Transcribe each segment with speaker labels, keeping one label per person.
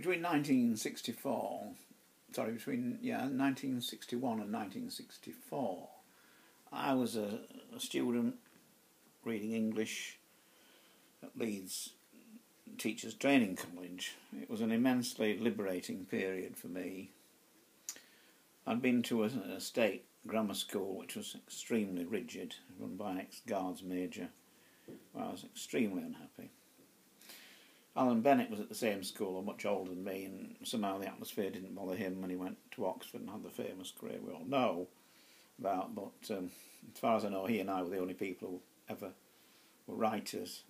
Speaker 1: between 1964, between 1961 and 1964, I was a student reading English at Leeds Teachers Training College. It was an immensely liberating period for me. I'd been to a state grammar school which was extremely rigid, run by an ex-Guards Major, where I was extremely unhappy. Alan Bennett was at the same school, much older than me, and somehow the atmosphere didn't bother him when he went to Oxford and had the famous career we all know about. But as far as I know, he and I were the only people who ever were writers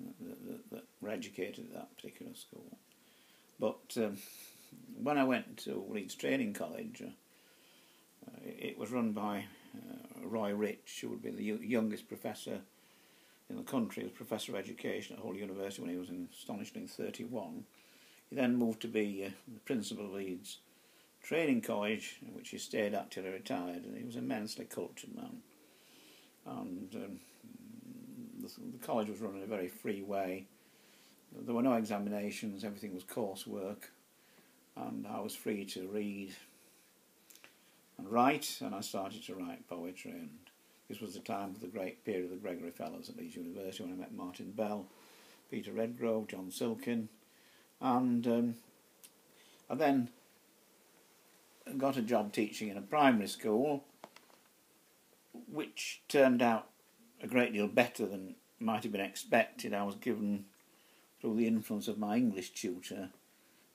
Speaker 1: that were educated at that particular school. But when I went to Leeds Training College, it was run by Roy Rich, who would be the youngest professor in the country, as Professor of Education at Hull University when he was astonishingly 31. He then moved to be the principal of Leeds Training College, which he stayed at till he retired, and he was an immensely cultured man. And the college was run in a very free way. There were no examinations, everything was coursework, and I was free to read and write, and I started to write poetry. And this was the time of the great period of the Gregory Fellows at Leeds University, when I met Martin Bell, Peter Redgrove, John Silkin, and I then got a job teaching in a primary school, which turned out a great deal better than might have been expected. I was given, through the influence of my English tutor,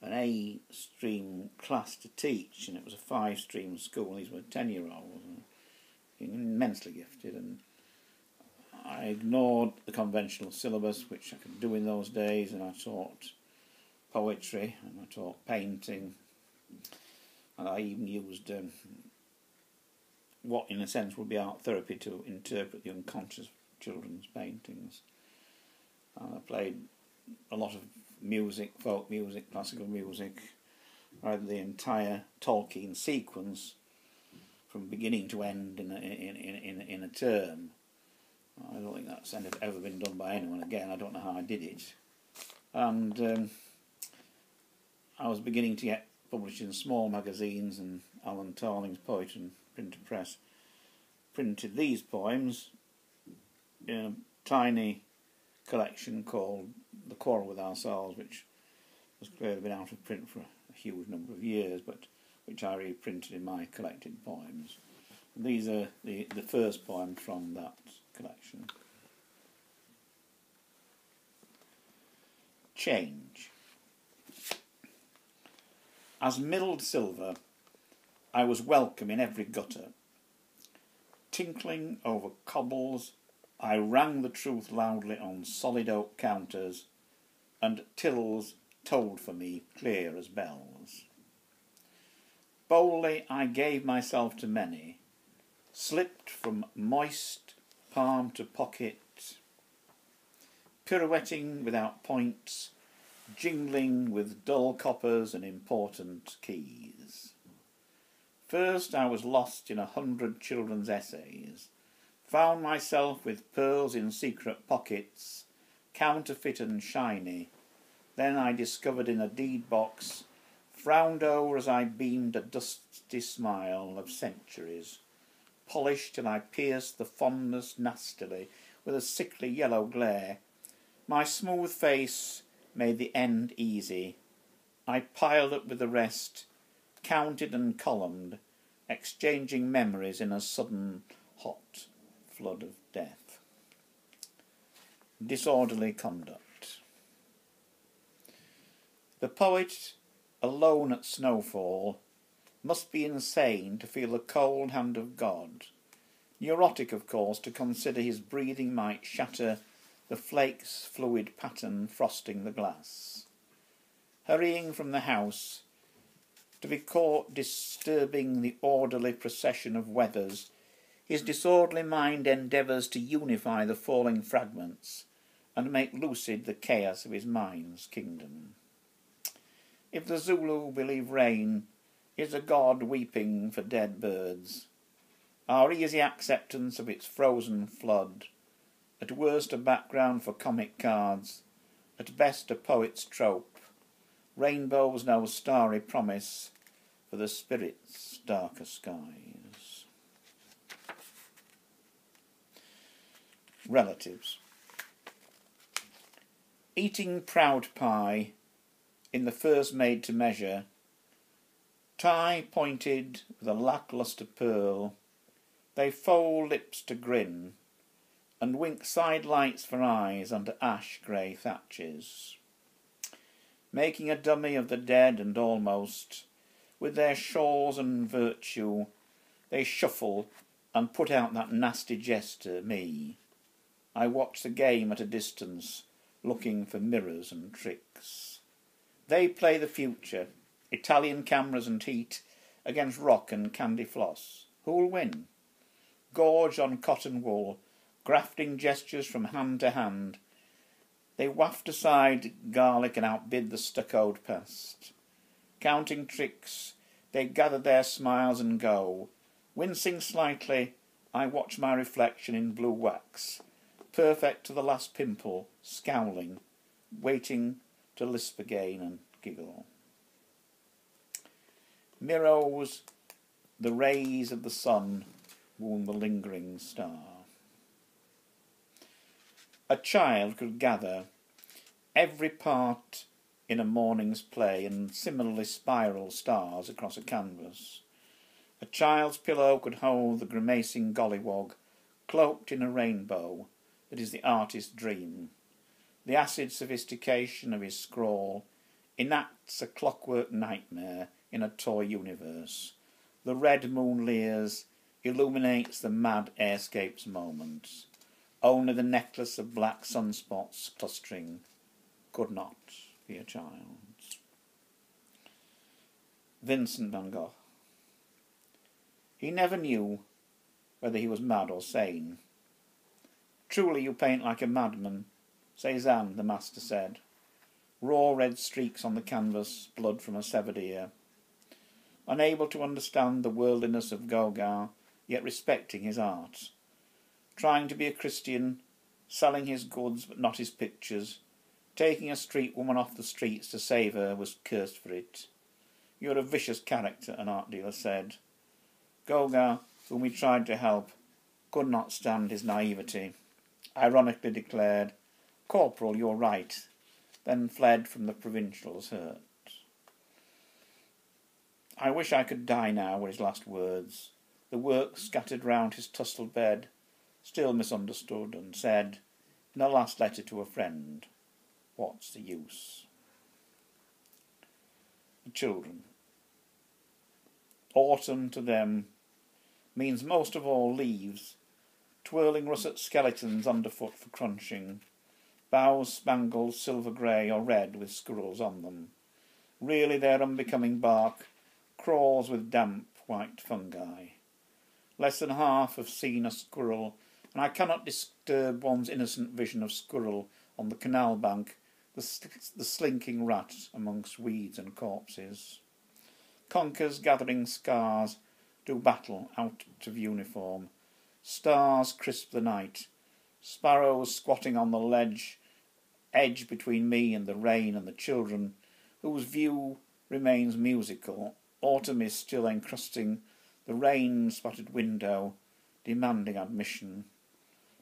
Speaker 1: an A-stream class to teach, and it was a 5-stream school. These were 10-year-olds, immensely gifted, and I ignored the conventional syllabus, which I could do in those days, and I taught poetry, and I taught painting, and I even used what in a sense would be art therapy to interpret the unconscious children's paintings. I played a lot of music, folk music, classical music. I read the entire Tolkien sequence from beginning to end in a term. I don't think that's ever been done by anyone again. I don't know how I did it. And I was beginning to get published in small magazines, and Alan Tarling's Poetry and Printer Press printed these poems in a tiny collection called The Quarrel with Ourselves, which has clearly been out of print for a huge number of years, but which I reprinted in my collected poems. And these are the first poems from that collection. Change. As milled silver, I was welcome in every gutter. Tinkling over cobbles, I rang the truth loudly on solid oak counters, and tills tolled for me clear as bells. Boldly I gave myself to many, slipped from moist palm to pocket, pirouetting without points, jingling with dull coppers and important keys. First I was lost in 100 children's essays, found myself with pearls in secret pockets, counterfeit and shiny. Then I discovered in a deed box, frowned over as I beamed a dusty smile of centuries, polished till I pierced the fondness nastily with a sickly yellow glare. My smooth face made the end easy. I piled up with the rest, counted and columned, exchanging memories in a sudden hot flood of death. Disorderly conduct. The poet, alone at snowfall, must be insane to feel the cold hand of God, neurotic, of course, to consider his breathing might shatter the flakes' fluid pattern frosting the glass. Hurrying from the house, to be caught disturbing the orderly procession of weathers, his disorderly mind endeavours to unify the falling fragments and make lucid the chaos of his mind's kingdom. If the Zulu believe rain is a god weeping for dead birds, our easy acceptance of its frozen flood, at worst a background for comic cards, at best a poet's trope, Rainbows no starry promise for the spirit's darker skies. Relatives. Eating proud pie in the first made to measure, tie pointed with a lacklustre pearl, they fold lips to grin, and wink sidelights for eyes under ash-grey thatches. Making a dummy of the dead and almost, with their shawls and virtue, they shuffle and put out that nasty jester, me. I watch the game at a distance, looking for mirrors and tricks. They play the future, Italian cameras and heat, against rock and candy floss. Who'll win? Gorge on cotton wool, grafting gestures from hand to hand. They waft aside garlic and outbid the stuccoed past. Counting tricks, they gather their smiles and go. Wincing slightly, I watch my reflection in blue wax, perfect to the last pimple, scowling, waiting to lisp again and giggle. Mirrors, the rays of the sun wound the lingering star. A child could gather every part in a morning's play and similarly spiral stars across a canvas. A child's pillow could hold the grimacing gollywog, cloaked in a rainbow that is the artist's dream. The acid sophistication of his scrawl enacts a clockwork nightmare in a toy universe. The red moon leers, illuminates the mad airscape's moments. Only the necklace of black sunspots clustering could not be a child's. Vincent van Gogh. He never knew whether he was mad or sane. Truly you paint like a madman, Cézanne, the master said. Raw red streaks on the canvas, blood from a severed ear. Unable to understand the worldliness of Gauguin, yet respecting his art. Trying to be a Christian, selling his goods but not his pictures, taking a street woman off the streets to save her, was cursed for it. You're a vicious character, an art dealer said. Gauguin, whom he tried to help, could not stand his naivety. Ironically declared, "Corporal, you're right," then fled from the provincial's hurt. "I wish I could die now," were his last words. The work scattered round his tussled bed, still misunderstood, and said, in a last letter to a friend, "What's the use?" The children. Autumn to them means most of all leaves, twirling russet skeletons underfoot for crunching, boughs spangled silver grey or red with squirrels on them. Really their unbecoming bark crawls with damp white fungi. Less than half have seen a squirrel, and I cannot disturb one's innocent vision of squirrel on the canal bank, the slinking rat amongst weeds and corpses. Conkers gathering scars do battle out of uniform. Stars crisp the night. Sparrows squatting on the edge between me and the rain and the children, whose view remains musical. Autumn is still encrusting the rain-spotted window, demanding admission,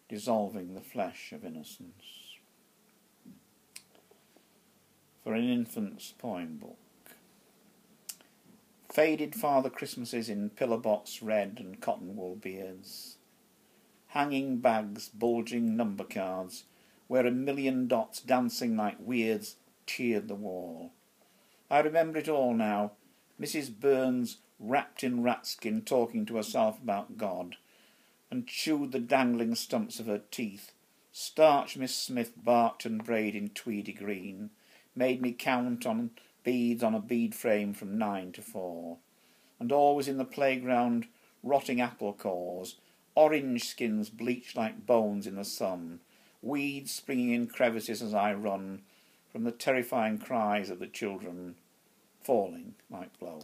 Speaker 1: dissolving the flesh of innocence. For an infant's poem book. Faded Father Christmases in pillar-box red and cotton wool beards. Hanging bags, bulging number cards, where 1,000,000 dots dancing like weirds cheered the wall. I remember it all now. Mrs. Burns wrapped in ratskin talking to herself about God, and chewed the dangling stumps of her teeth. Starch Miss Smith barked and brayed in tweedy green, made me count on beads on a bead frame from 9 to 4. And always in the playground, rotting apple cores, orange skins bleached like bones in the sun, weeds springing in crevices as I run, from the terrifying cries of the children, falling like blows.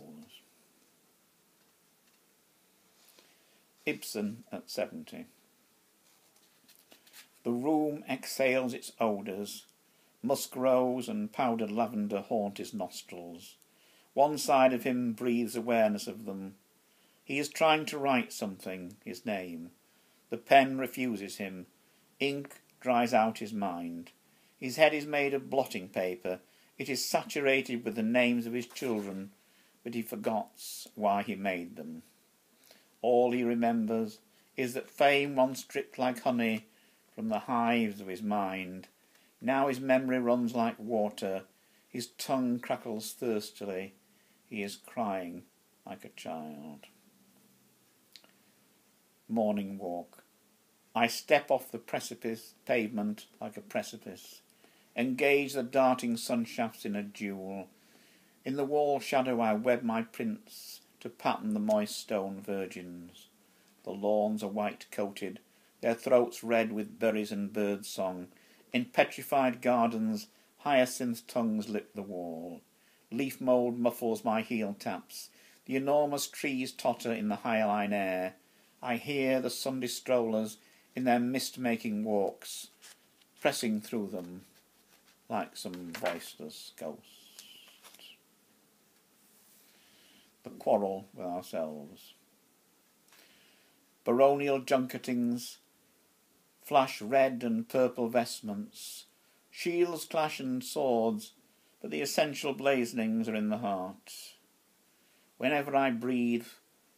Speaker 1: Ibsen at 70. The room exhales its odours, Musk rose and powdered lavender haunt his nostrils. One side of him breathes awareness of them. He is trying to write something, his name. The pen refuses him. Ink dries out his mind. His head is made of blotting paper. It is saturated with the names of his children, but he forgets why he made them. All he remembers is that fame once dripped like honey from the hives of his mind. Now his memory runs like water. His tongue crackles thirstily. He is crying like a child. Morning walk. I step off the pavement like a precipice. Engage the darting sunshafts in a duel. In the wall shadow I web my prints to pattern the moist stone virgins. The lawns are white-coated, their throats red with berries and bird song. In petrified gardens, hyacinth tongues lip the wall. Leaf mould muffles my heel taps. The enormous trees totter in the hyaline air. I hear the Sunday strollers in their mist-making walks, pressing through them like some voiceless ghost. The quarrel with ourselves. Baronial junketings flash red and purple vestments. Shields clash and swords, but the essential blazonings are in the heart. Whenever I breathe,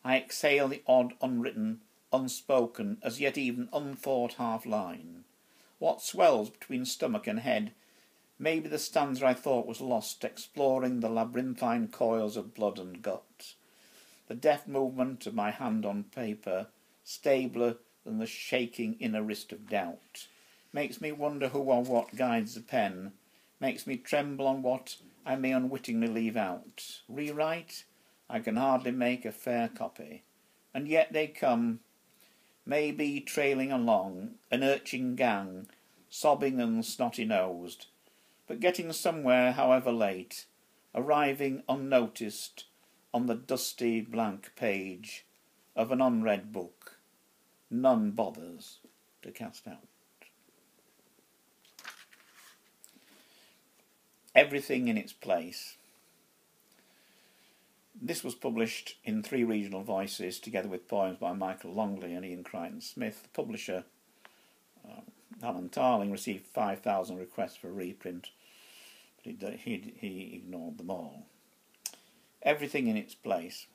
Speaker 1: I exhale the odd, unwritten, unspoken, as yet even unthought half-line. What swells between stomach and head may be the stanza I thought was lost, exploring the labyrinthine coils of blood and gut. The deft movement of my hand on paper, stabler than the shaking inner wrist of doubt, makes me wonder who or what guides the pen, makes me tremble on what I may unwittingly leave out. Rewrite? I can hardly make a fair copy. And yet they come, maybe trailing along, an urchin gang, sobbing and snotty-nosed, but getting somewhere however late, arriving unnoticed on the dusty blank page of an unread book none bothers to cast out. Everything in its place. This was published in 3 regional voices, together with poems by Michael Longley and Ian Crichton-Smith. The publisher, Alan Tarling, received 5,000 requests for a reprint, but he ignored them all. Everything in its place.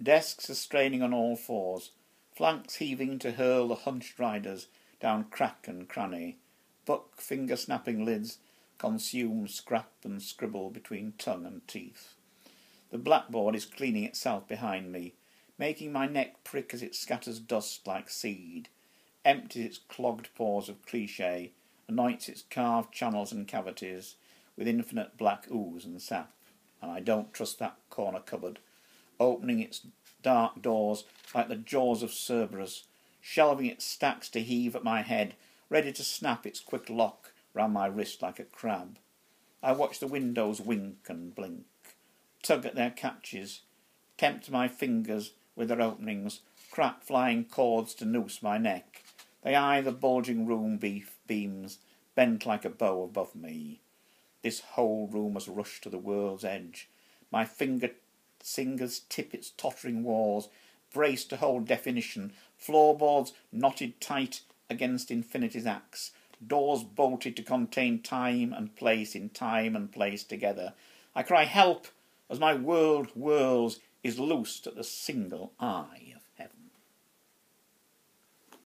Speaker 1: Desks are straining on all fours, flanks heaving to hurl the hunched riders down crack and cranny. Buck finger-snapping lids consume scrap and scribble between tongue and teeth. The blackboard is cleaning itself behind me, making my neck prick as it scatters dust like seed, empties its clogged pores of cliché, anoints its carved channels and cavities with infinite black ooze and sap. And I don't trust that corner cupboard, opening its dark doors like the jaws of Cerberus, shelving its stacks to heave at my head, ready to snap its quick lock round my wrist like a crab. I watch the windows wink and blink, tug at their catches, tempt my fingers with their openings, crack flying cords to noose my neck. They eye the bulging room beams, bent like a bow above me. This whole room has rushed to the world's edge. My fingers tip its tottering walls, braced to hold definition, floorboards knotted tight against infinity's axe, doors bolted to contain time and place in time and place together. I cry help as my world whirls, is loosed at the single eye